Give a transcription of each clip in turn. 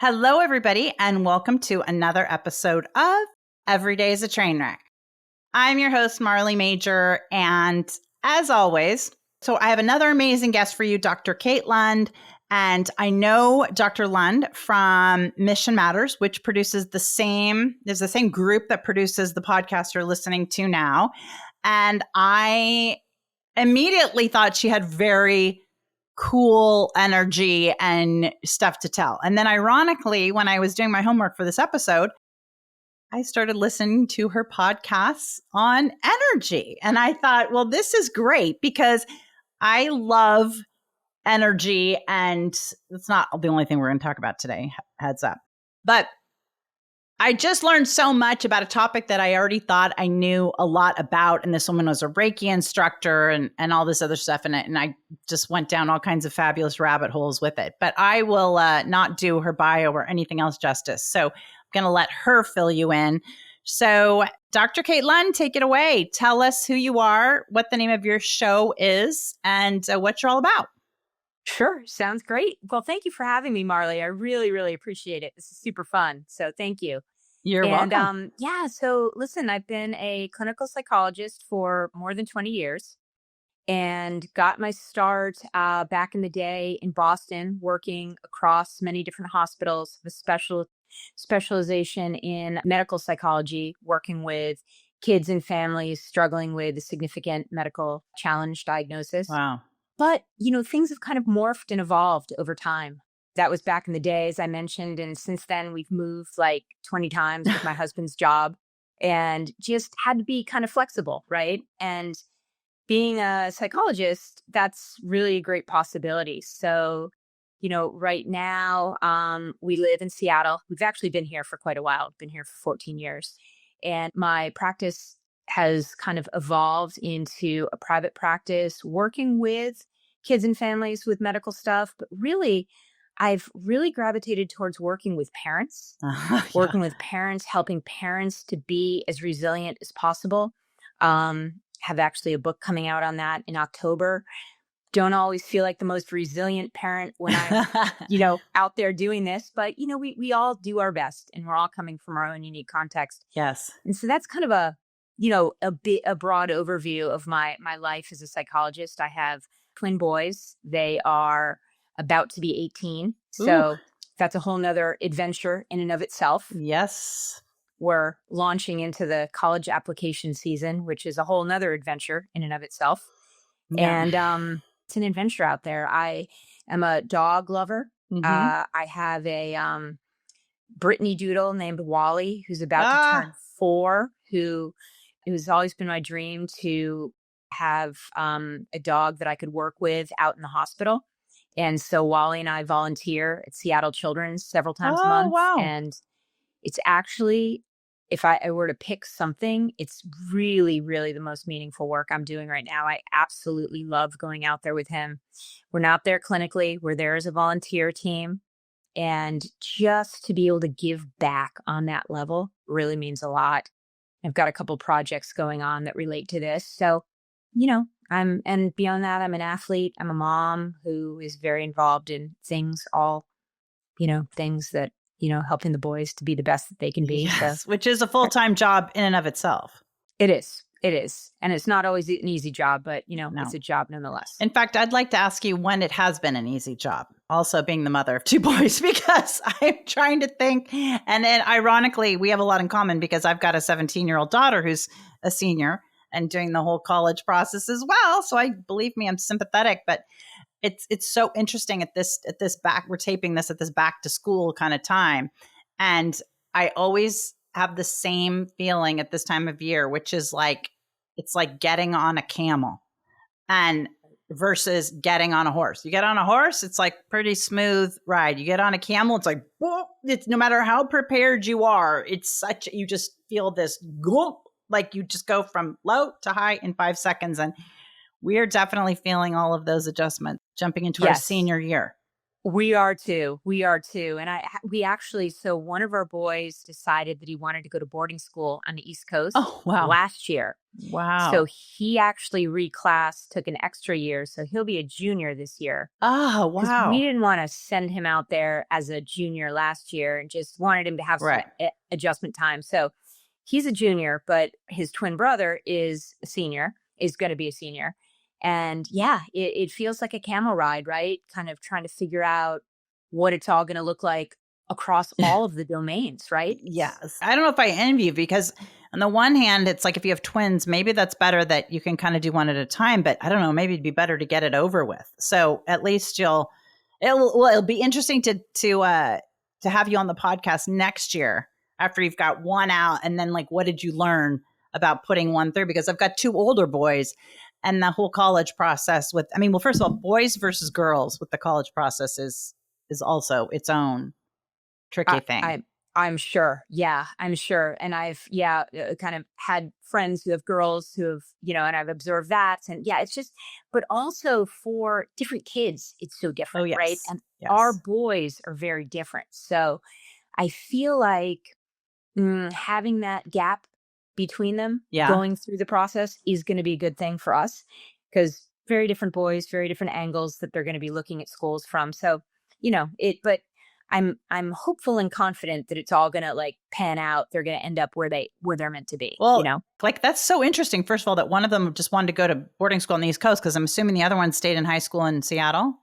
Hello, everybody, and welcome to another episode of Every Day is a Train Wreck. I'm your host, Marley Major, and as always, so I have another amazing guest for you, Dr. Kate Lund, and I know Dr. Lund from Mission Matters, which produces there's the same group that produces the podcast you're listening to now, and I immediately thought she had very cool energy and stuff to tell. And then ironically, when I was doing my homework for this episode, I started listening to her podcasts on energy. And I thought, well, this is great because I love energy. And it's not the only thing we're going to talk about today, heads up. But I just learned so much about a topic that I already thought I knew a lot about. And this woman was a Reiki instructor and all this other stuff in it. And I just went down all kinds of fabulous rabbit holes with it. But I will not do her bio or anything else justice. So I'm going to let her fill you in. So Dr. Kate Lund, take it away. Tell us who you are, what the name of your show is, and what you're all about. Sure. Sounds great. Well, thank you for having me, Marley. I really, really appreciate it. This is super fun. So thank you. You're welcome. So listen, I've been a clinical psychologist for more than 20 years and got my start back in the day in Boston, working across many different hospitals, with specialization in medical psychology, working with kids and families struggling with a significant medical challenge diagnosis. Wow. But, things have kind of morphed and evolved over time. That was back in the day, as I mentioned. And since then, we've moved like 20 times with my husband's job and just had to be kind of flexible, right? And being a psychologist, that's really a great possibility. So, right now, we live in Seattle. We've actually been here for quite a while. Been here for 14 years. And my practice has kind of evolved into a private practice working with kids and families with medical stuff. But really, I've really gravitated towards working with parents, helping parents to be as resilient as possible. Have actually a book coming out on that in October. Don't always feel like the most resilient parent when I'm, out there doing this. But, we all do our best and we're all coming from our own unique context. Yes. And so that's kind of a broad overview of my life as a psychologist. I have twin boys. They are about to be 18. So that's a whole nother adventure in and of itself. Yes. We're launching into the college application season, which is a whole nother adventure in and of itself. Yeah. And it's an adventure out there. I am a dog lover. Mm-hmm. I have a Brittany Doodle named Wally, who's about to turn 4, it was always been my dream to have a dog that I could work with out in the hospital. And so Wally and I volunteer at Seattle Children's several times a month. Wow. And it's actually, if I were to pick something, it's really, really the most meaningful work I'm doing right now. I absolutely love going out there with him. We're not there clinically. We're there as a volunteer team. And just to be able to give back on that level really means a lot. I've got a couple projects going on that relate to this. So, and beyond that, I'm an athlete. I'm a mom who is very involved in things that, helping the boys to be the best that they can be. Yes, so, which is a full-time job in and of itself. It is. And it's not always an easy job, but, It's a job nonetheless. In fact, I'd like to ask you when it has been an easy job, also being the mother of 2 boys, because I'm trying to think. And then ironically, we have a lot in common because I've got a 17-year-old daughter who's a senior and doing the whole college process as well. So believe me, I'm sympathetic, but it's so interesting we're taping this at this back to school kind of time. And I always have the same feeling at this time of year, which is like, it's like getting on a camel and versus getting on a horse. You get on a horse, it's like pretty smooth ride. You get on a camel, it's like, whoa, it's no matter how prepared you are, you just feel this, like you just go from low to high in 5 seconds. And we are definitely feeling all of those adjustments jumping into our senior year. We are too. We are too. And we actually, so one of our boys decided that he wanted to go to boarding school on the East Coast Oh, wow. last year. So Wow. he actually reclassed, took an extra year. So he'll be a junior this year. Oh, Because we wow. didn't want to send him out there as a junior last year and just wanted him to have some Right. adjustment time. So he's a junior, but his twin brother is a senior, is going to be a senior. And yeah, it feels like a camel ride, right? Kind of trying to figure out what it's all going to look like across all of the domains, right? Yes. I don't know if I envy you because on the one hand, it's like if you have twins, maybe that's better that you can kind of do one at a time. But I don't know, maybe it'd be better to get it over with. So at least it'll be interesting to have you on the podcast next year after you've got one out. And then like, what did you learn about putting one through? Because I've got two older boys and the whole college process well, first of all, boys versus girls with the college process is also its own tricky thing. I'm sure. Yeah, I'm sure. And I've, kind of had friends who have girls who have, and I've observed that. And yeah, it's just, but also for different kids, it's so different, Oh, yes. right? And Yes. our boys are very different. So I feel like having that gap between them going through the process is going to be a good thing for us because very different boys, very different angles that they're going to be looking at schools from. So, but I'm hopeful and confident that it's all going to like pan out. They're going to end up where they're meant to be. Well, like that's so interesting. First of all, that one of them just wanted to go to boarding school on the East Coast because I'm assuming the other one stayed in high school in Seattle.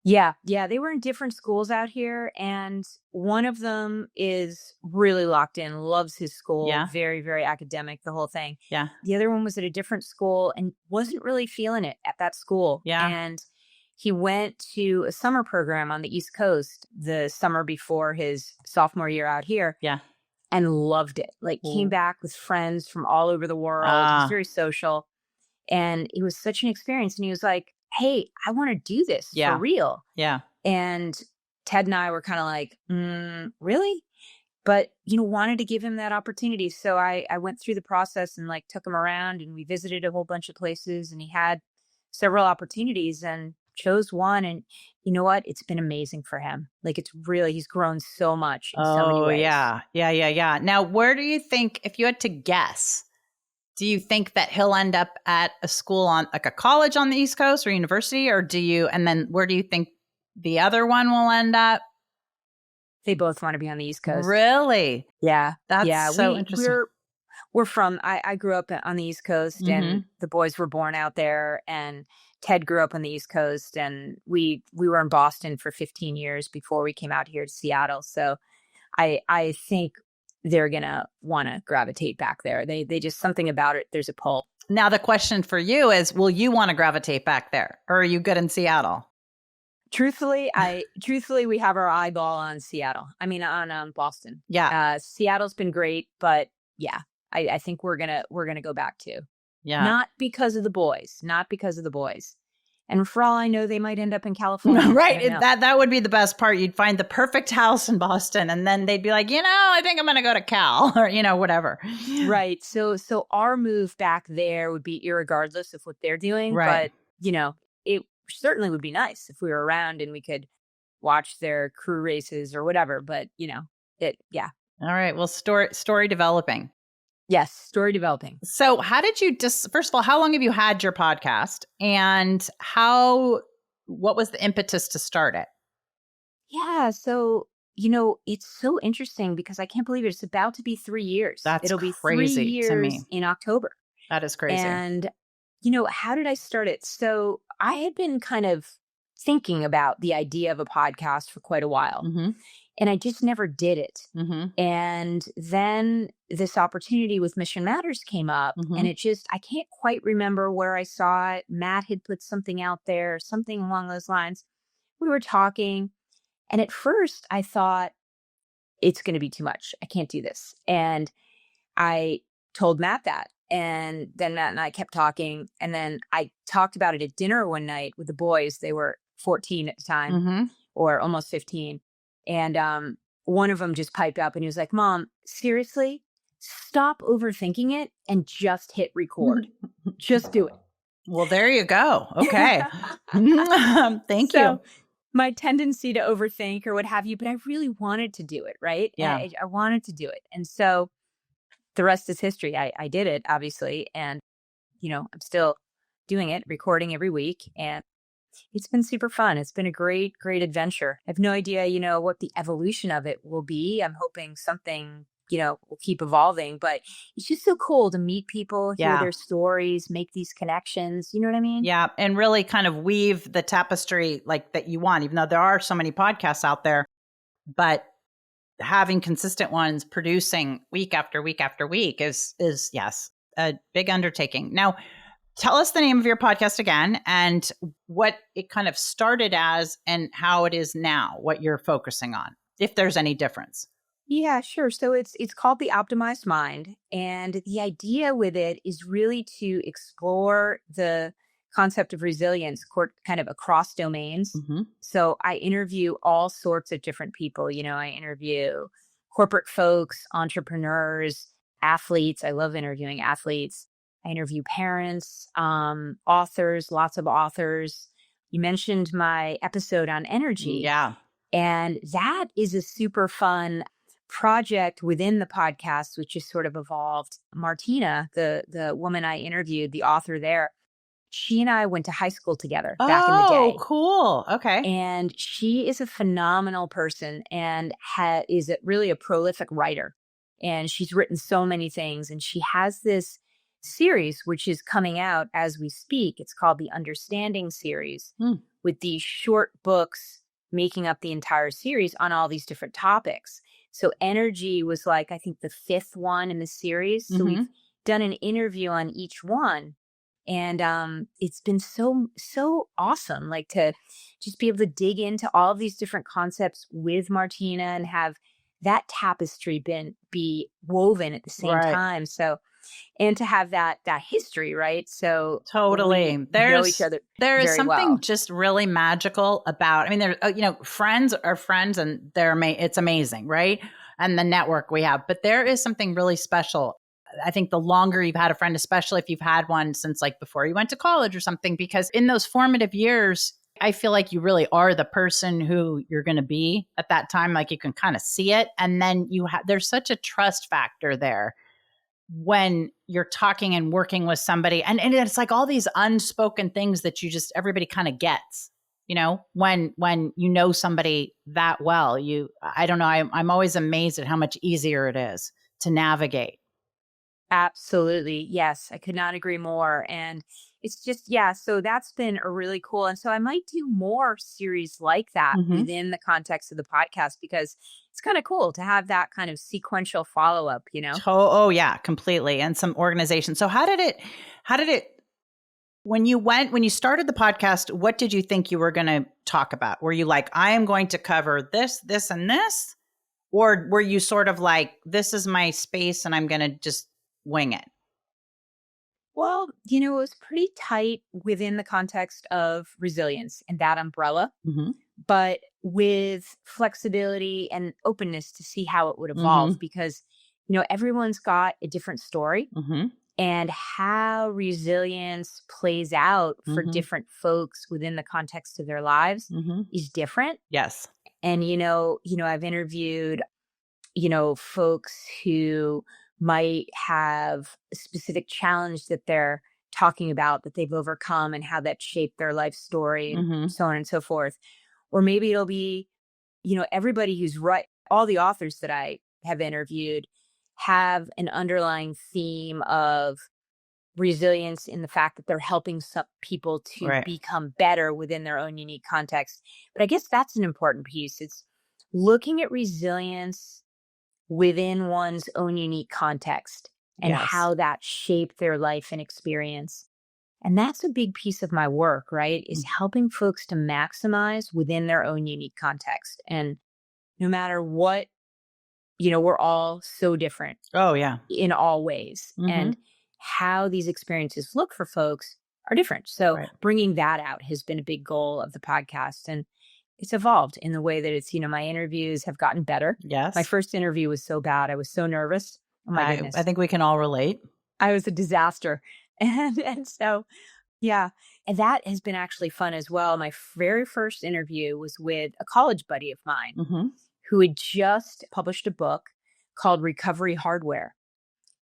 Yeah. They were in different schools out here. And one of them is really locked in, loves his school, very, very academic, the whole thing. Yeah. The other one was at a different school and wasn't really feeling it at that school. Yeah. And he went to a summer program on the East Coast the summer before his sophomore year out here. Yeah. And loved it. Like came back with friends from all over the world. He was very social. And it was such an experience. And he was like, hey, I want to do this for real. Yeah. And Ted and I were kind of like, really? But, wanted to give him that opportunity. So I went through the process and like took him around and we visited a whole bunch of places and he had several opportunities and chose one. And you know what? It's been amazing for him. Like he's grown so much in so many ways. Yeah. Now, where do you think, if you had to guess, do you think that he'll end up at a school on like a college on the East Coast or university, and then where do you think the other one will end up? They both want to be on the East Coast. Really? Yeah. That's so interesting. We're from, I grew up on the East Coast and the boys were born out there and Ted grew up on the East Coast and we were in Boston for 15 years before we came out here to Seattle. So I think they're going to want to gravitate back there. They just, something about it, there's a pull. Now the question for you is, will you want to gravitate back there or are you good in Seattle? Truthfully, we have our eyeball on Seattle. I mean, on Boston. Yeah. Seattle's been great, but yeah, I think we're going to go back too. Yeah. Not because of the boys. And for all I know, they might end up in California. Right. That would be the best part. You'd find the perfect house in Boston and then they'd be like, I think I'm going to go to Cal or, whatever. Right. So our move back there would be irregardless of what they're doing. Right. But, it certainly would be nice if we were around and we could watch their crew races or whatever. But, yeah. All right. Well, story developing. Yes, story developing. So how did you first of all, how long have you had your podcast and what was the impetus to start it? Yeah. So, it's so interesting because I can't believe it's about to be 3 years. It'll be crazy 3 years to me. in October. That is crazy. And, how did I start it? So I had been kind of thinking about the idea of a podcast for quite a while. Mm-hmm. And I just never did it. Mm-hmm. And then this opportunity with Mission Matters came up and I can't quite remember where I saw it. Matt had put something out there, something along those lines. We were talking. And at first I thought it's going to be too much. I can't do this. And I told Matt that. And then Matt and I kept talking. And then I talked about it at dinner one night with the boys. They were 14 at the time or almost 15. And one of them just piped up and he was like, Mom, seriously, stop overthinking it and just hit record. Just do it. Well, there you go. Okay. Thank you. my tendency to overthink or what have you, but I really wanted to do it, right? And Yeah. I wanted to do it. And so the rest is history. I did it, obviously. And, I'm still doing it, recording every week. And it's been super fun. It's been a great, great adventure. I have no idea, what the evolution of it will be. I'm hoping something, will keep evolving, but it's just so cool to meet people, hear Yeah. their stories, make these connections. You know what I mean? Yeah. And really kind of weave the tapestry like that you want, even though there are so many podcasts out there, but having consistent ones producing week after week after week is yes, a big undertaking. Now, tell us the name of your podcast again and what it kind of started as and how it is now, what you're focusing on, if there's any difference. Yeah, sure. So it's called The Optimized Mind, and the idea with it is really to explore the concept of resilience kind of across domains. Mm-hmm. So I interview all sorts of different people. I interview corporate folks, entrepreneurs, athletes. I love interviewing athletes. I interview parents, authors, lots of authors. You mentioned my episode on energy. Yeah. And that is a super fun project within the podcast, which has sort of evolved. Martina, the woman I interviewed, the author there, she and I went to high school together back in the Oh, day. cool. Okay. And she is a phenomenal person and is really a prolific writer. And she's written so many things. And she has this series, which is coming out as we speak. It's called the Understanding series, with these short books making up the entire series on all these different topics. So energy was like, I think, the fifth one in the series. So we've done an interview on each one. And it's been so awesome, like to just be able to dig into all of these different concepts with Martina and have that tapestry be woven at the same Right. time. So, and to have that history, right? So totally, we know each other. There is very something well. just really magical about. I mean, there, friends are friends, and it's amazing, right? And the network we have, but there is something really special. I think the longer you've had a friend, especially if you've had one since like before you went to college or something, because in those formative years, I feel like you really are the person who you're going to be at that time. Like you can kind of see it. And then there's such a trust factor there when you're talking and working with somebody. And it's like all these unspoken things that everybody kind of gets, when you know somebody that well. I don't know. I'm always amazed at how much easier it is to navigate. Absolutely. Yes. I could not agree more. And it's just, yeah. So that's been a really cool. And so I might do more series like that within the context of the podcast, because it's kind of cool to have that kind of sequential follow up, Oh yeah, completely. And some organization. So how did it, when you started the podcast, what did you think you were going to talk about? Were you like, I am going to cover this, this, and this? Or were you sort of like, this is my space and I'm going to just wing it? Well, it was pretty tight within the context of resilience and that umbrella, but with flexibility and openness to see how it would evolve, because, everyone's got a different story, and how resilience plays out for different folks within the context of their lives is different. Yes. And, I've interviewed, folks who might have a specific challenge that they're talking about that they've overcome and how that shaped their life story and so on and so forth. Or maybe it'll be, everybody who's all the authors that I have interviewed have an underlying theme of resilience in the fact that they're helping some people to become better within their own unique context. But I guess that's an important piece. It's looking at resilience within one's own unique context and how that shaped their life and experience. And that's a big piece of my work, right? Is helping folks to maximize within their own unique context. And no matter what, we're all so different. Oh, yeah. In all ways. And how these experiences look for folks are different. So bringing that out has been a big goal of the podcast. And it's evolved in the way that it's, my interviews have gotten better. Yes. My first interview was so bad. I was so nervous. Oh my goodness. I think we can all relate. I was a disaster. And so Yeah. And that has been actually fun as well. My very first interview was with a college buddy of mine Mm-hmm. who had just published a book called Recovery Hardware.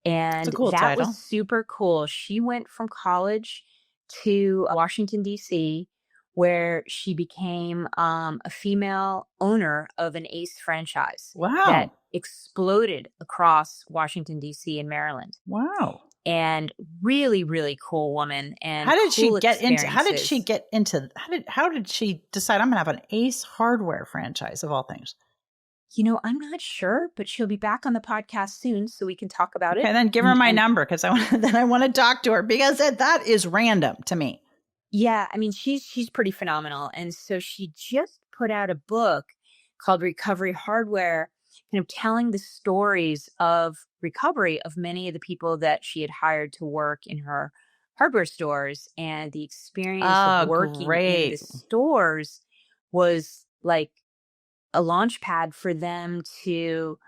It's a And cool that was title. super cool. She went from college to Washington, D.C., where she became a female owner of an Ace franchise that Wow. exploded across Washington, D.C. and Maryland. Wow. And really, really cool woman and How did she cool get into experiences. how did she decide I'm gonna have an Ace Hardware franchise of all things? I'm not sure, but she'll be back on the podcast soon so we can talk about Okay, it. then give her my number because I want to talk to her because that is random to me. Yeah, I mean, she's pretty phenomenal. And so she just put out a book called Recovery Hardware, kind of telling the stories of recovery of many of the people that she had hired to work in her hardware stores. And the experience of Oh, working in the great. stores was like a launch pad for them to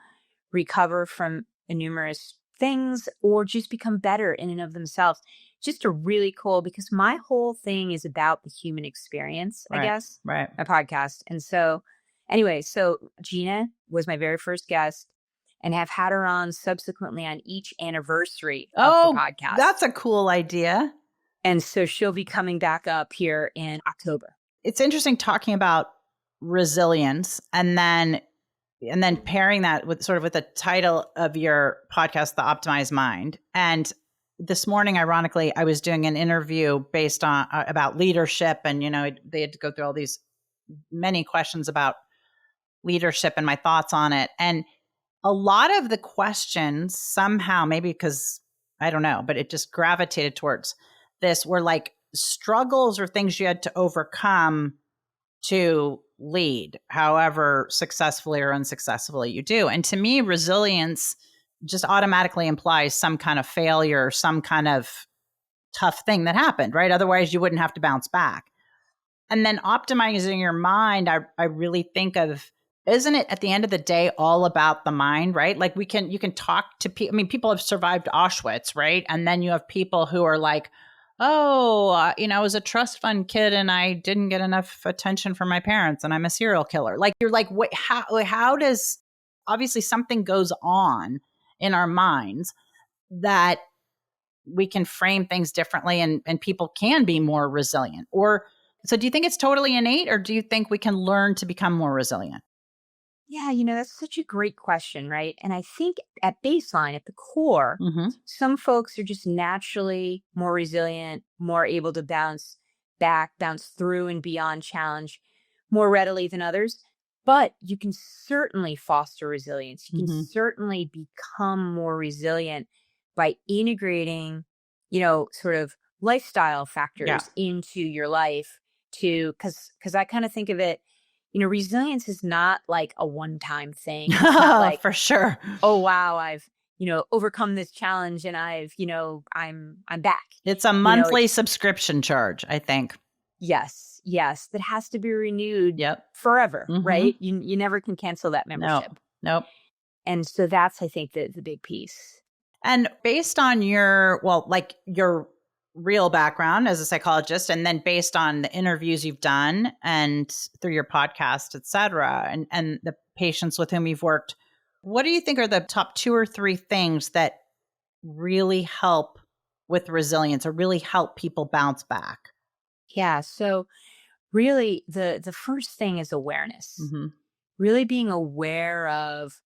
recover from numerous things or just become better in and of themselves. Just a really cool because my whole thing is about the human experience, I Right. guess, Right. my podcast. And so anyway, so Gina was my very first guest and have had her on subsequently on each anniversary of the Oh, podcast. that's a cool idea. And so she'll be coming back up here in October. It's interesting talking about resilience and then pairing that with sort of with the title of your podcast, The Optimized Mind. And this morning, ironically, I was doing an interview based on about leadership, and they had to go through all these many questions about leadership and my thoughts on it. And a lot of the questions somehow, maybe because I don't know, but it just gravitated towards this were like struggles or things you had to overcome to lead, however successfully or unsuccessfully you do. And to me, resilience just automatically implies some kind of failure, some kind of tough thing that happened, right? Otherwise, you wouldn't have to bounce back. And then optimizing your mind, I really think of, isn't it at the end of the day all about the mind, right? Like you can talk to people. I mean, people have survived Auschwitz, right? And then you have people who are like, oh, I was a trust fund kid and I didn't get enough attention from my parents and I'm a serial killer. Like you're like, wait, how does, obviously something goes on in our minds that we can frame things differently and people can be more resilient? Or so do you think it's totally innate or do you think we can learn to become more resilient? Yeah, that's such a great question, right? And I think at baseline, at the core, Mm-hmm. some folks are just naturally more resilient, more able to bounce back, bounce through and beyond challenge more readily than others. But you can certainly foster resilience. You can Mm-hmm. certainly become more resilient by integrating, sort of lifestyle Yeah. factors into your life because I kind of think of it, resilience is not like a one-time thing. It's not like, For sure. oh wow, I've, overcome this challenge and I've, I'm back. It's a monthly subscription charge, I think. Yes, yes, that has to be renewed Yep. forever, Mm-hmm. right? You never can cancel that membership. Nope. And so that's, I think, the big piece. And based on your real background as a psychologist, and then based on the interviews you've done and through your podcast, et cetera, and the patients with whom you've worked, what do you think are the top 2 or 3 things that really help with resilience or really help people bounce back? Yeah. So really the first thing is awareness. Mm-hmm. Really being aware of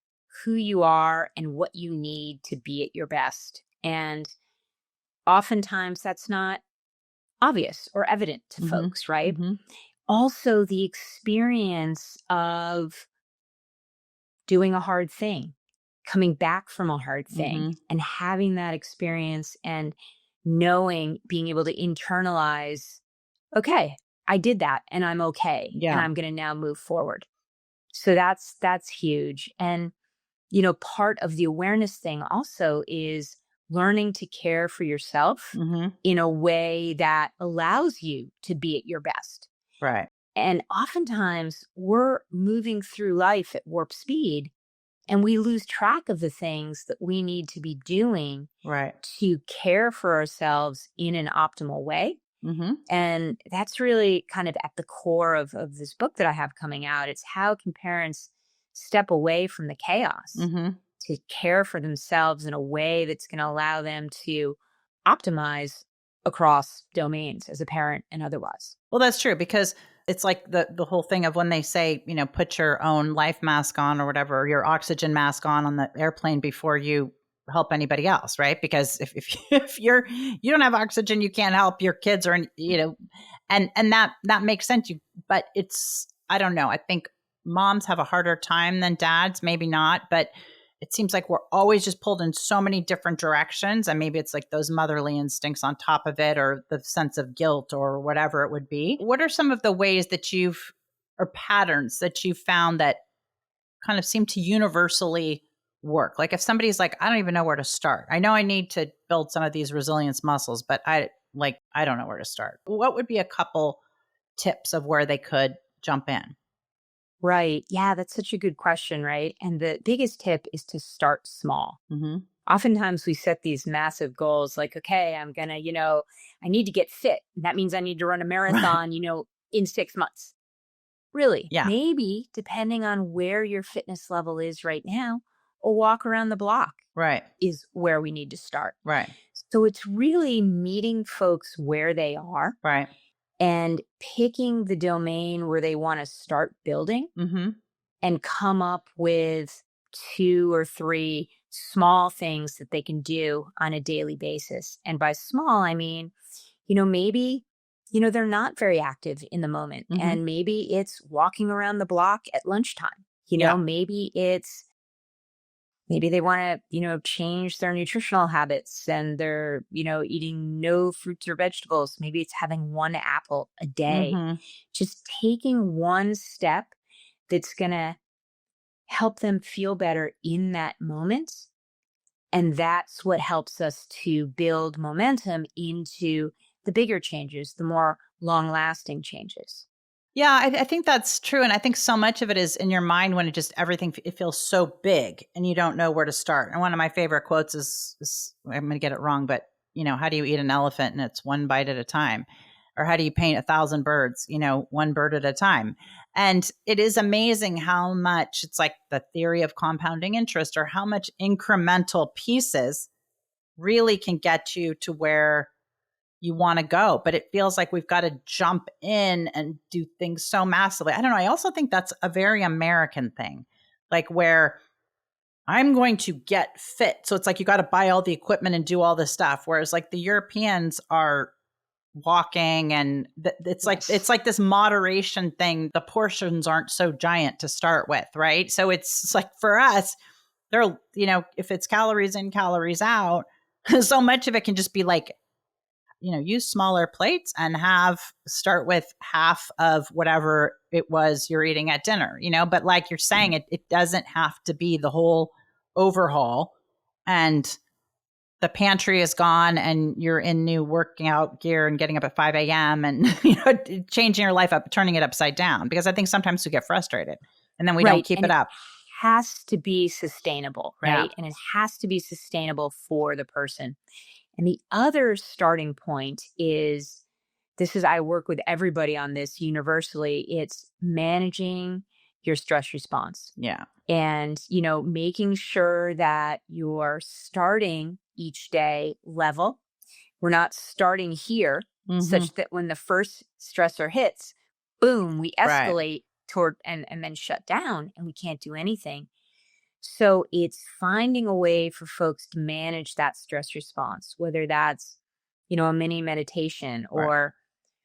who you are and what you need to be at your best. And oftentimes that's not obvious or evident to Mm-hmm. folks, right? Mm-hmm. Also, the experience of doing a hard thing, coming back from a hard thing, Mm-hmm. and having that experience and knowing, being able to internalize, okay, I did that and I'm okay. And Yeah. I'm going to now move forward. So that's huge. And, part of the awareness thing also is learning to care for yourself Mm-hmm. in a way that allows you to be at your best. Right. And oftentimes we're moving through life at warp speed and we lose track of the things that we need to be doing Right. to care for ourselves in an optimal way. And that's really kind of at the core of this book that I have coming out. It's how can parents step away from the chaos to care for themselves in a way that's going to allow them to optimize across domains as a parent and otherwise. Well, that's true, because it's like the whole thing of when they say, put your own life mask on or whatever, your oxygen mask on the airplane before you help anybody else, right? Because if you don't have oxygen, you can't help your kids, or and that makes sense. But I don't know. I think moms have a harder time than dads, maybe not, but it seems like we're always just pulled in so many different directions. And maybe it's like those motherly instincts on top of it, or the sense of guilt, or whatever it would be. What are some of the ways that or patterns that you've found that kind of seem to universally work? Like if somebody's like, I don't even know where to start. I know I need to build some of these resilience muscles, but I don't know where to start. What would be a couple tips of where they could jump in? Right. Yeah, that's such a good question, right? And the biggest tip is to start small. Oftentimes we set these massive goals like, okay, I'm going to, I need to get fit. That means I need to run a marathon, in 6 months. Really? Yeah. Maybe depending on where your fitness level is right now, a walk around the block is where we need to start. Right. So it's really meeting folks where they are. Right. And picking the domain where they want to start building and come up with 2 or 3 small things that they can do on a daily basis. And by small, I mean, maybe, they're not very active in the moment. And maybe it's walking around the block at lunchtime. Maybe they want to, change their nutritional habits and they're, eating no fruits or vegetables. Maybe it's having 1 apple a day. Just taking one step that's going to help them feel better in that moment. And that's what helps us to build momentum into the bigger changes, the more long-lasting changes. Yeah, I think that's true. And I think so much of it is in your mind when it feels so big and you don't know where to start. And one of my favorite quotes is I'm going to get it wrong, but how do you eat an elephant? And it's 1 bite at a time. Or how do you paint 1,000 birds? 1 bird at a time. And it is amazing how much it's like the theory of compounding interest, or how much incremental pieces really can get you to where you want to go. But it feels like we've got to jump in and do things so massively. I don't know. I also think that's a very American thing, like where I'm going to get fit. So it's like you got to buy all the equipment and do all this stuff. Whereas like the Europeans are walking, and it's like this moderation thing. The portions aren't so giant to start with, right? So it's like for us, they're, if it's calories in, calories out, so much of it can just be like, use smaller plates and start with half of whatever it was you're eating at dinner, but like you're saying, it doesn't have to be the whole overhaul, and the pantry is gone and you're in new working out gear and getting up at 5 a.m. and, changing your life up, turning it upside down, because I think sometimes we get frustrated and then we don't keep it up. Has to be sustainable, right? Yeah. And it has to be sustainable for the person. And the other starting point is, I work with everybody on this universally. It's managing your stress response. Yeah. And, making sure that you're starting each day level. We're not starting here such that when the first stressor hits, boom, we escalate toward and then shut down and we can't do anything. So it's finding a way for folks to manage that stress response, whether that's, a mini meditation, or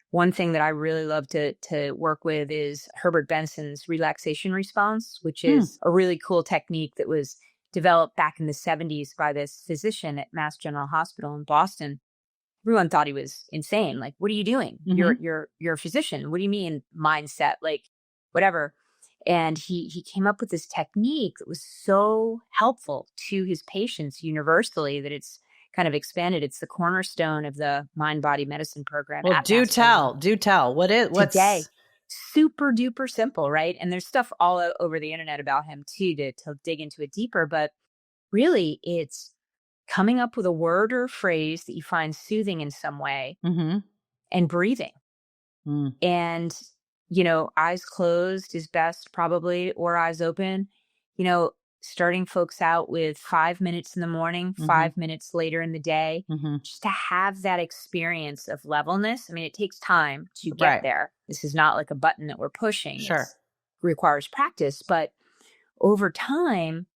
one thing that I really love to work with is Herbert Benson's relaxation response, which is a really cool technique that was developed back in the 70s by this physician at Mass General Hospital in Boston. Everyone thought he was insane. Like, what are you doing? You're a physician. What do you mean mindset? Like, whatever. And he came up with this technique that was so helpful to his patients universally that it's kind of expanded. It's the cornerstone of the mind-body medicine program. Well, do tell. What's today? Super duper simple, right? And there's stuff all over the internet about him too to dig into it deeper. But really, it's coming up with a word or a phrase that you find soothing in some way, and breathing. And, eyes closed is best probably, or eyes open. Starting folks out with 5 minutes in the morning, 5 minutes later in the day, just to have that experience of levelness. I mean, it takes time to get there. This is not like a button that we're pushing. Sure. It requires practice, but over time,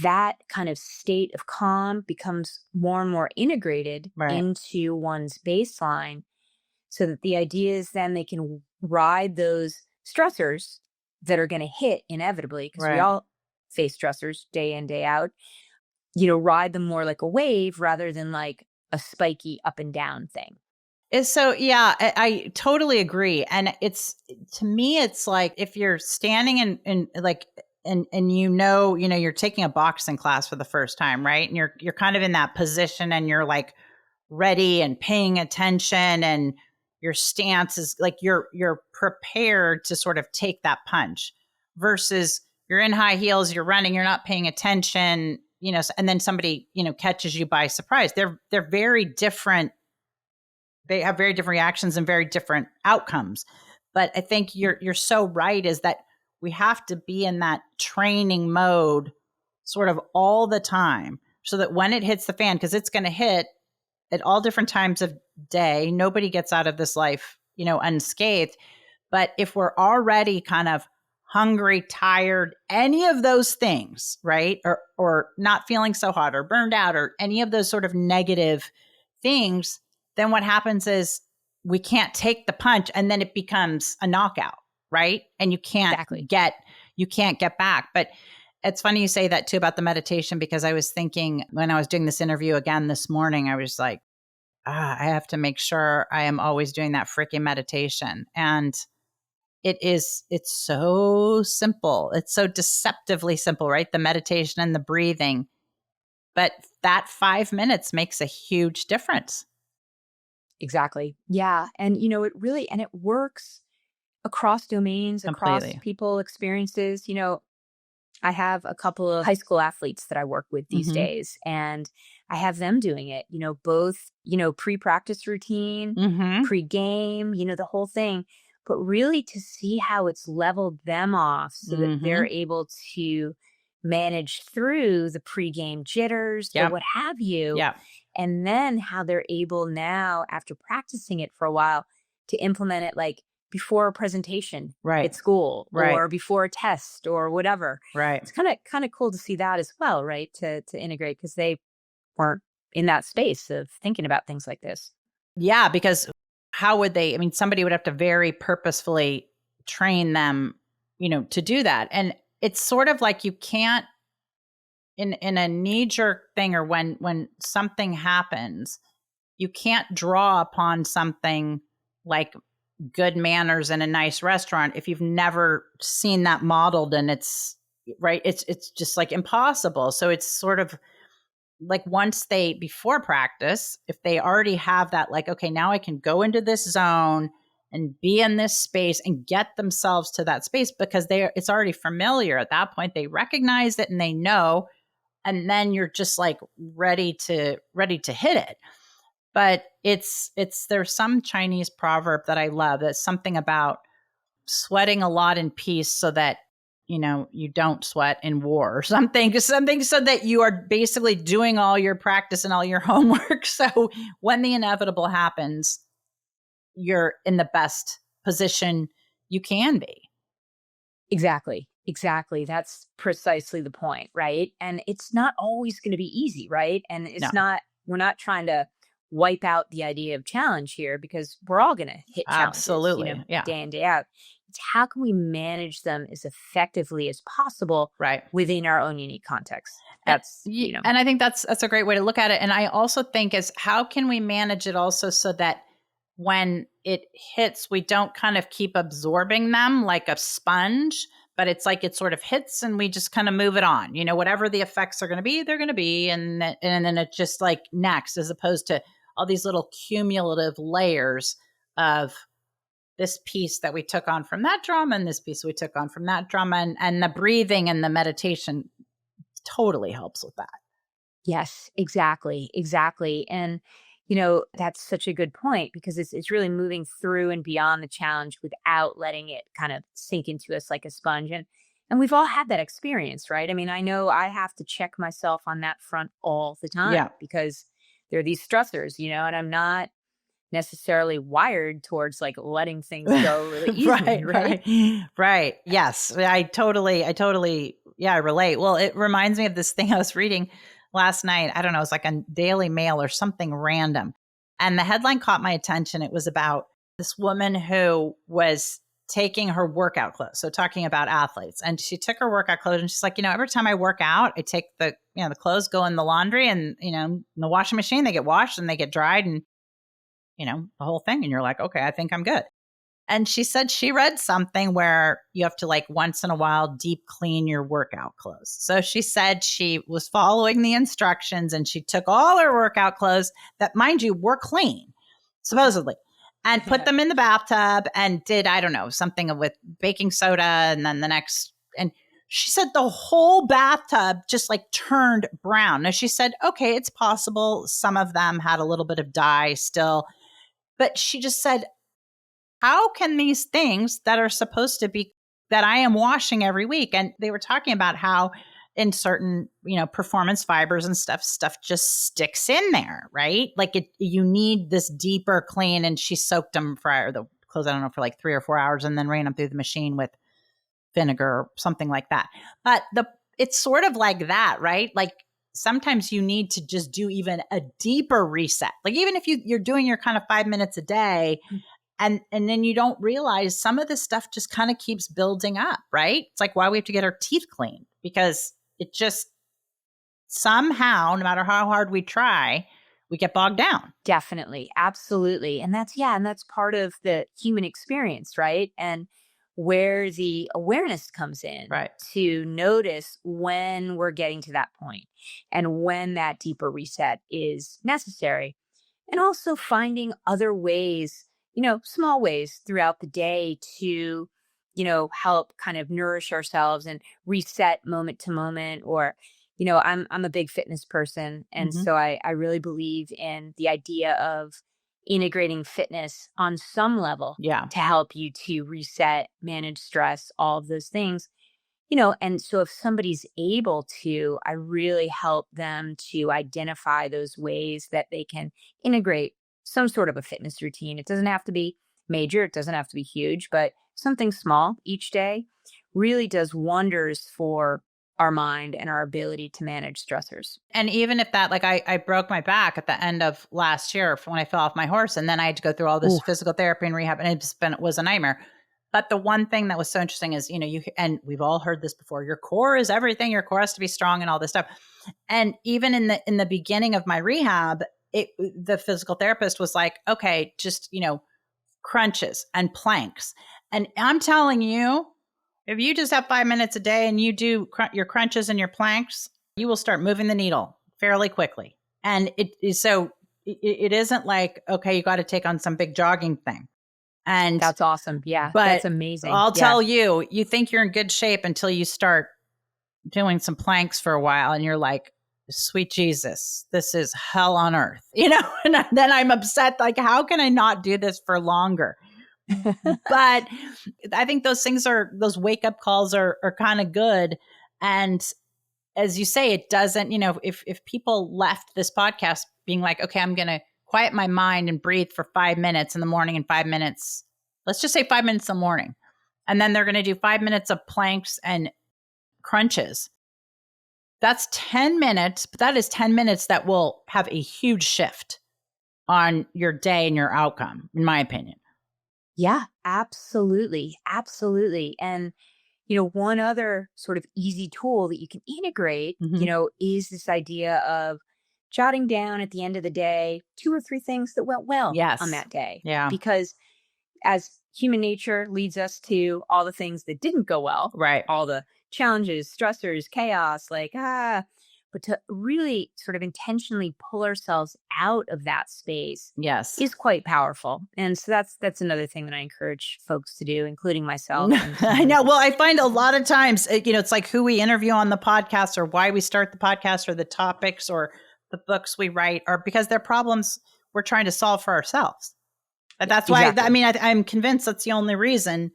that kind of state of calm becomes more and more integrated into one's baseline, so that the idea is then they can ride those stressors that are going to hit inevitably, because we all face stressors day in, day out, ride them more like a wave rather than like a spiky up and down thing. So, yeah, I totally agree. And to me, it's like if you're standing and you're taking a boxing class for the first time, right? And you're kind of in that position and you're like ready and paying attention, and your stance is like you're prepared to sort of take that punch, versus you're in high heels, you're running, you're not paying attention, and then somebody, catches you by surprise. They're very different. They have very different reactions and very different outcomes. But I think you're so right, is that we have to be in that training mode sort of all the time, so that when it hits the fan, because it's going to hit at all different times of day, nobody gets out of this life, unscathed. But if we're already kind of hungry, tired, any of those things, right? Or not feeling so hot or burned out or any of those sort of negative things, then what happens is we can't take the punch, and then it becomes a knockout, right? And you can't get back. But it's funny you say that too about the meditation, because I was thinking when I was doing this interview again this morning, I was like, I have to make sure I am always doing that freaking meditation. And it's so simple. It's so deceptively simple, right? The meditation and the breathing. But that 5 minutes makes a huge difference. Exactly. Yeah. And, it works across domains, across people experiences. I have a couple of high school athletes that I work with these days, and I have them doing it, both, pre-practice routine, pre-game, the whole thing, but really to see how it's leveled them off so that they're able to manage through the pre-game jitters, the what have you. And then how they're able now, after practicing it for a while, to implement it like before a presentation at school or before a test or whatever. It's kind of cool to see that as well, right? To integrate, because they weren't in that space of thinking about things like this. Yeah, because how would they? I mean, somebody would have to very purposefully train them, to do that. And it's sort of like you can't, in a knee-jerk thing, or when something happens, you can't draw upon something like good manners in a nice restaurant if you've never seen that modeled, and it's just like impossible. So it's sort of like before practice, if they already have that, like, okay, now I can go into this zone and be in this space and get themselves to that space, because it's already familiar at that point. They recognize it and they know, and then you're just like ready to hit it. But there's some Chinese proverb that I love. That's something about sweating a lot in peace so that, you don't sweat in war, or something so that you are basically doing all your practice and all your homework. So when the inevitable happens, you're in the best position you can be. Exactly. That's precisely the point, right? And it's not always going to be easy, right? And we're not trying to wipe out the idea of challenge here, because we're all going to hit challenges, absolutely, day in, day out. It's how can we manage them as effectively as possible, within our own unique context. That's, and I think that's a great way to look at it. And I also think is, how can we manage it also so that when it hits, we don't kind of keep absorbing them like a sponge, but it's like it sort of hits and we just kind of move it on. Whatever the effects are going to be, they're going to be. And then it's just like next, as opposed to all these little cumulative layers of this piece that we took on from that drama and this piece we took on from that drama. And the breathing and the meditation totally helps with that. Yes, exactly. And, That's such a good point because it's really moving through and beyond the challenge without letting it kind of sink into us like a sponge. And we've all had that experience, right? I mean, I know I have to check myself on that front all the Yeah. time because there are these stressors, and I'm not necessarily wired towards like letting things go really easily, right? Right. Yes. I totally, I relate. Well, it reminds me of this thing I was reading last night. I don't know, it was like a Daily Mail or something random. And the headline caught my attention. It was about this woman who was taking her workout clothes. So talking about athletes. And she took her workout clothes and she's like, every time I work out, I take the clothes go in the laundry and, in the washing machine, they get washed and they get dried and, the whole thing. And you're like, okay, I think I'm good. And she said she read something where you have to like once in a while deep clean your workout clothes. So she said she was following the instructions and she took all her workout clothes that, mind you, were clean, supposedly, and put them in the bathtub and did, I don't know, something with baking soda. And then and she said the whole bathtub just like turned brown. Now she said, okay, it's possible some of them had a little bit of dye still, but she just said, how can these things that are supposed to be that I am washing every week? And they were talking about how in certain, performance fibers and stuff just sticks in there, right? Like you need this deeper clean. And she soaked them for the clothes, I don't know, for like 3 or 4 hours and then ran them through the machine with vinegar or something like that. But it's sort of like that, right? Like sometimes you need to just do even a deeper reset. Like even if you're doing your kind of 5 minutes a day, and then you don't realize some of this stuff just kind of keeps building up, right? It's like why we have to get our teeth cleaned because it just somehow, no matter how hard we try, we get bogged down. Definitely. Absolutely. And that's part of the human experience, right? And where the awareness comes in Right. to notice when we're getting to that point and when that deeper reset is necessary. And also finding other ways, small ways throughout the day to, help kind of nourish ourselves and reset moment to moment. Or, I'm a big fitness person. And so I really believe in the idea of integrating fitness on some level to help you to reset, manage stress, all of those things. And so if somebody's able to, I really help them to identify those ways that they can integrate some sort of a fitness routine. It doesn't have to be major, it doesn't have to be huge, but something small each day really does wonders for our mind and our ability to manage stressors. And even if that, like I broke my back at the end of last year when I fell off my horse, and then I had to go through all this physical therapy and rehab, and it was a nightmare. But the one thing that was so interesting is, and we've all heard this before, your core is everything. Your core has to be strong and all this stuff. And even in the beginning of my rehab, the physical therapist was like, okay, just, crunches and planks. And I'm telling you, if you just have 5 minutes a day and you do your crunches and your planks, you will start moving the needle fairly quickly. And it isn't like, okay, you got to take on some big jogging thing. And that's awesome. Yeah, but that's amazing. I'll tell you, you think you're in good shape until you start doing some planks for a while and you're like, sweet Jesus, this is hell on earth, and then I'm upset. Like, how can I not do this for longer? But I think those wake up calls are kind of good. And as you say, it doesn't, if people left this podcast being like, okay, I'm going to quiet my mind and breathe for 5 minutes in the morning and 5 minutes, let's just say 5 minutes in the morning. And then they're going to do 5 minutes of planks and crunches. That's 10 minutes, but that is 10 minutes that will have a huge shift on your day and your outcome, in my opinion. Yeah, absolutely. Absolutely. And, one other sort of easy tool that you can integrate, is this idea of jotting down at the end of the day 2 or 3 things that went well on that day. Yeah. Because as human nature leads us to all the things that didn't go well, right? All the challenges, stressors, chaos, but to really sort of intentionally pull ourselves out of that space is quite powerful. And so that's another thing that I encourage folks to do, including myself. I know. Well, I find a lot of times, it's like who we interview on the podcast or why we start the podcast or the topics or the books we write, or because they're problems we're trying to solve for ourselves. And that's why, Exactly. I mean, I'm convinced that's the only reason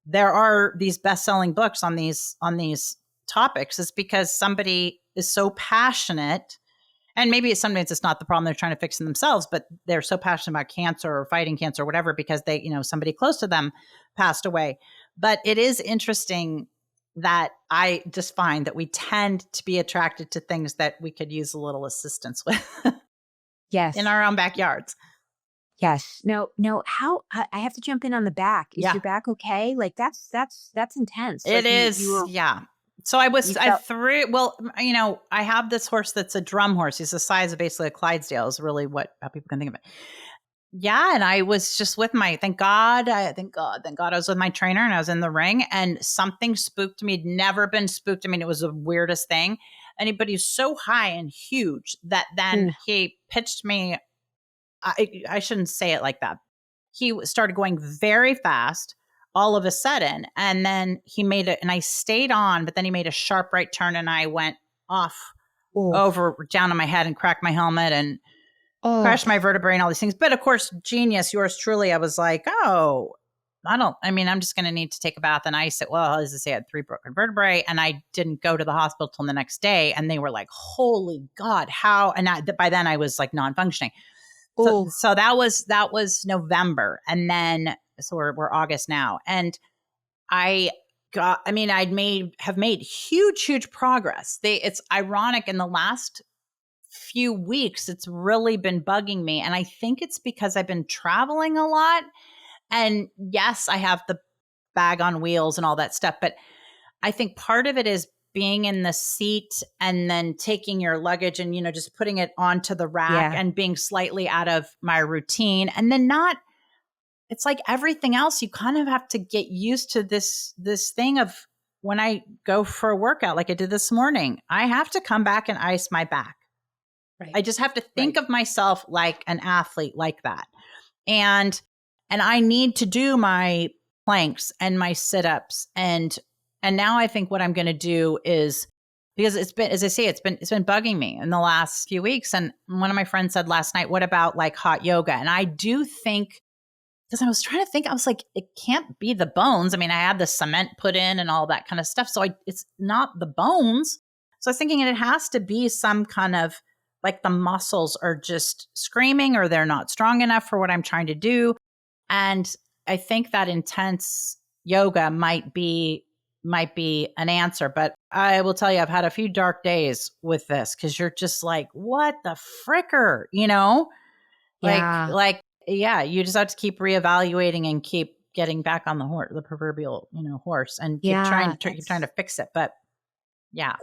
there are these best-selling books on these topics, is because somebody is so passionate. And maybe sometimes it's not the problem they're trying to fix in themselves, but they're so passionate about cancer or fighting cancer or whatever because they, somebody close to them passed away. But it is interesting that I just find that we tend to be attracted to things that we could use a little assistance with Yes. in our own backyards. Yes. No, how I have to jump in on the back. Is Yeah. your back okay? Like that's intense. It Like is. you were, Yeah. So you I felt, threw, well, I have this horse that's a drum horse. He's the size of basically a Clydesdale is really how people can think of it. Yeah. And I was just with thank God, I was with my trainer and I was in the ring and something spooked me. It'd never been spooked. I mean, it was the weirdest thing. But he's so high and huge that then he pitched me. I shouldn't say it like that. He started going very fast all of a sudden. And then he made it, and I stayed on, but then he made a sharp right turn and I went off over down on my head and cracked my helmet and crashed my vertebrae and all these things. But of course, genius, yours truly, I was like, I'm just going to need to take a bath and ice it. Well, as I say, I had 3 broken vertebrae and I didn't go to the hospital till the next day. And they were like, holy God, how? And by then I was like non-functioning. So that was November. And then, so we're August now. And have made huge progress. It's ironic, in the last few weeks, it's really been bugging me. And I think it's because I've been traveling a lot. And yes, I have the bag on wheels and all that stuff. But I think part of it is being in the seat and then taking your luggage and, just putting it onto the rack and being slightly out of my routine. And then it's like everything else, you kind of have to get used to this thing of when I go for a workout, like I did this morning, I have to come back and ice my back. Right. I just have to think of myself like an athlete like that. And I need to do my planks and my sit-ups and now I think what I'm going to do is, because it's been, as I say, it's been bugging me in the last few weeks. And one of my friends said last night, what about like hot yoga? And I do think, because I was trying to think, I was like, it can't be the bones. I mean, I had the cement put in and all that kind of stuff. So it's not the bones. So I was thinking it has to be some kind of like the muscles are just screaming or they're not strong enough for what I'm trying to do. And I think that intense yoga might be an answer. But I will tell you, I've had a few dark days with this because you're just like, what the fricker, Yeah, you just have to keep reevaluating and keep getting back on the proverbial, horse, and keep trying to fix it. But yeah.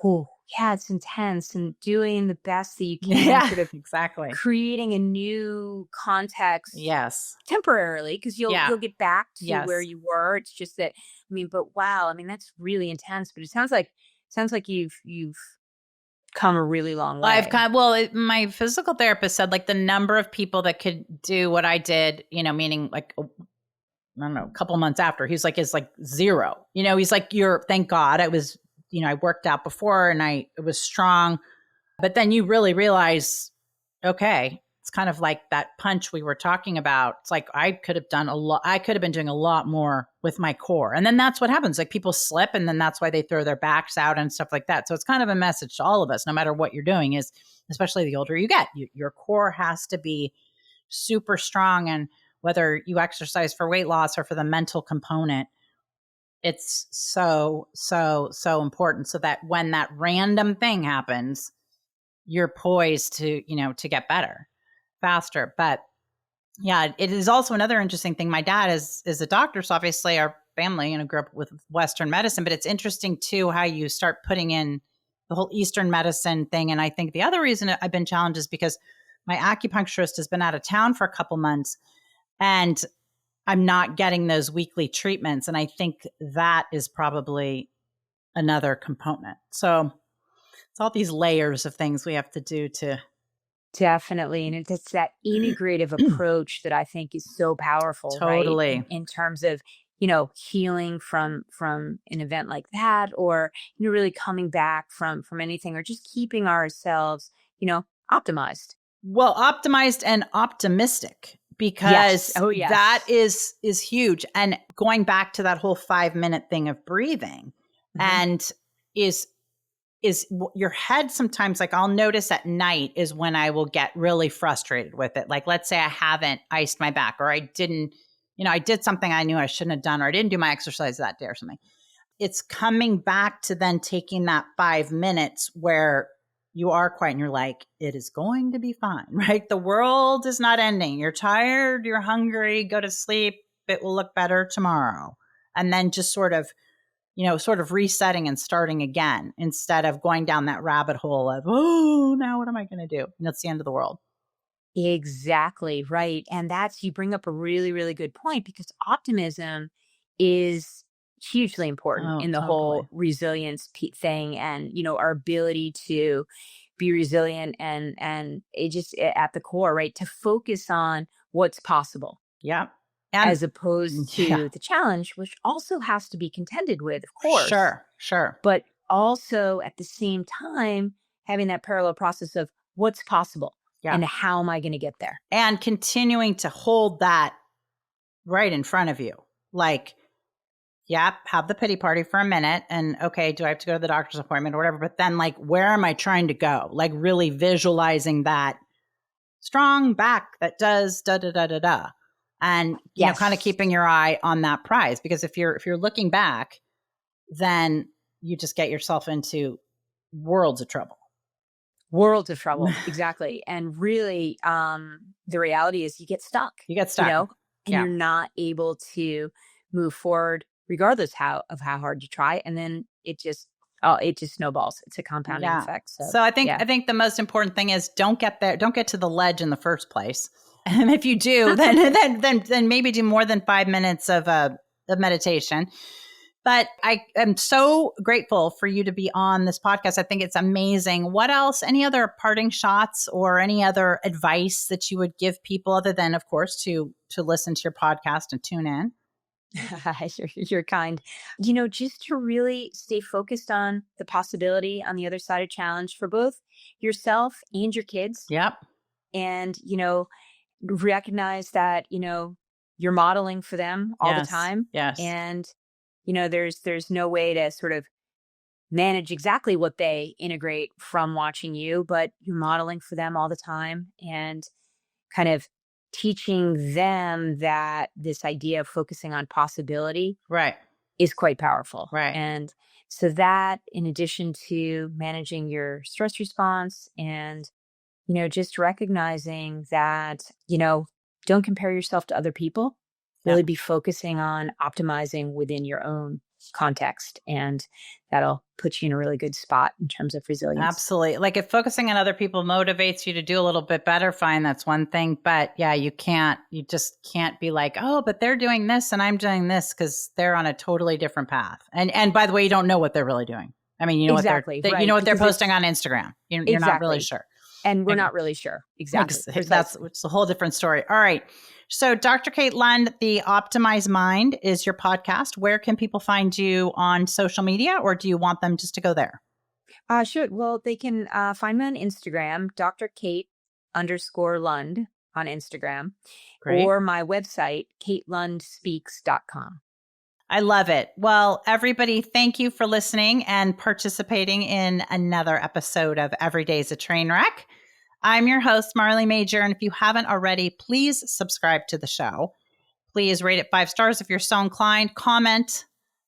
Yeah, it's intense, and doing the best that you can, sort of exactly. creating a new context. Yes. Temporarily, because you'll get back to where you were. It's just that, but wow, that's really intense. But it sounds like you've come a really long way. My physical therapist said like the number of people that could do what I did, meaning like, I don't know, a couple months after, he's like, is like 0. He's like, thank God I was, I worked out before and it was strong. But then you really realize, okay, it's kind of like that punch we were talking about. It's like I could have done a lot. I could have been doing a lot more with my core. And then that's what happens. Like people slip and then that's why they throw their backs out and stuff like that. So it's kind of a message to all of us, no matter what you're doing, is especially the older you get, your core has to be super strong. And whether you exercise for weight loss or for the mental component, it's so important so that when that random thing happens, you're poised to, to get better faster. But yeah, it is also another interesting thing. My dad is a doctor. So obviously our family, grew up with Western medicine, but it's interesting too, how you start putting in the whole Eastern medicine thing. And I think the other reason I've been challenged is because my acupuncturist has been out of town for a couple months and I'm not getting those weekly treatments. And I think that is probably another component. So it's all these layers of things we have to do to. Definitely. And it's that integrative approach that I think is so powerful, Totally. right? In terms of, healing from an event like that, or, really coming back from anything, or just keeping ourselves, optimized. Well, optimized and optimistic, Yes. because Oh, yes. that is huge. And going back to that whole 5-minute thing of breathing, and is your head sometimes, like I'll notice at night is when I will get really frustrated with it. Like, let's say I haven't iced my back, or I didn't, I did something I knew I shouldn't have done, or I didn't do my exercise that day or something. It's coming back to then taking that 5 minutes where you are quiet and you're like, it is going to be fine, right? The world is not ending. You're tired, you're hungry, go to sleep. It will look better tomorrow. And then just sort of resetting and starting again, instead of going down that rabbit hole of, oh, now what am I going to do? And that's the end of the world. Exactly right. And you bring up a really, really good point, because optimism is hugely important in the whole resilience thing, and, our ability to be resilient, and it just at the core, right? To focus on what's possible. Yeah. As opposed to the challenge, which also has to be contended with, of course. Sure. But also at the same time, having that parallel process of what's possible and how am I going to get there? And continuing to hold that right in front of you. Like, have the pity party for a minute. And okay, do I have to go to the doctor's appointment or whatever? But then, like, where am I trying to go? Like, really visualizing that strong back that does da-da-da-da-da. And, kind of keeping your eye on that prize. Because if you're looking back, then you just get yourself into worlds of trouble. Exactly. And really, the reality is you get stuck. And you're not able to move forward regardless of how hard you try. And then it just snowballs. It's a compounding effect. So I think the most important thing is don't get to the ledge in the first place. And if you do, then maybe do more than 5 minutes of meditation. But I am so grateful for you to be on this podcast. I think it's amazing. What else? Any other parting shots or any other advice that you would give people, other than, of course, to listen to your podcast and tune in? You're kind. Just to really stay focused on the possibility on the other side of challenge for both yourself and your kids. Yep. And, recognize that, you're modeling for them all the time. Yes. And, there's no way to sort of manage exactly what they integrate from watching you, but you're modeling for them all the time, and kind of teaching them that this idea of focusing on possibility is quite powerful. Right. And so that, in addition to managing your stress response, and, just recognizing that, don't compare yourself to other people, really be focusing on optimizing within your own context, and that'll put you in a really good spot in terms of resilience. Absolutely. Like, if focusing on other people motivates you to do a little bit better, fine, that's one thing. But you just can't be like, oh, but they're doing this and I'm doing this, because they're on a totally different path. And by the way, you don't know what they're really doing. I mean, you know what they're posting on Instagram. You're not really sure. And we're not really sure. Exactly. It's a whole different story. All right. So Dr. Kate Lund, The Optimized Mind is your podcast. Where can people find you on social media, or do you want them just to go there? Sure. Well, they can find me on Instagram, Dr. Kate_Lund on Instagram. Great. Or my website, katelundspeaks.com. I love it. Well, everybody, thank you for listening and participating in another episode of Every Day's a Train Wreck. I'm your host, Marley Major, and if you haven't already, please subscribe to the show. Please rate it 5 stars if you're so inclined. Comment,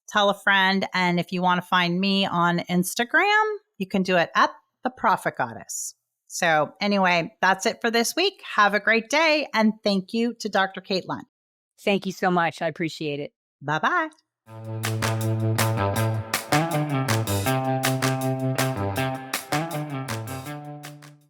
tell a friend, and if you want to find me on Instagram, you can do it at The Profit Goddess. So anyway, that's it for this week. Have a great day, and thank you to Dr. Kate Lund. Thank you so much. I appreciate it. Bye-bye.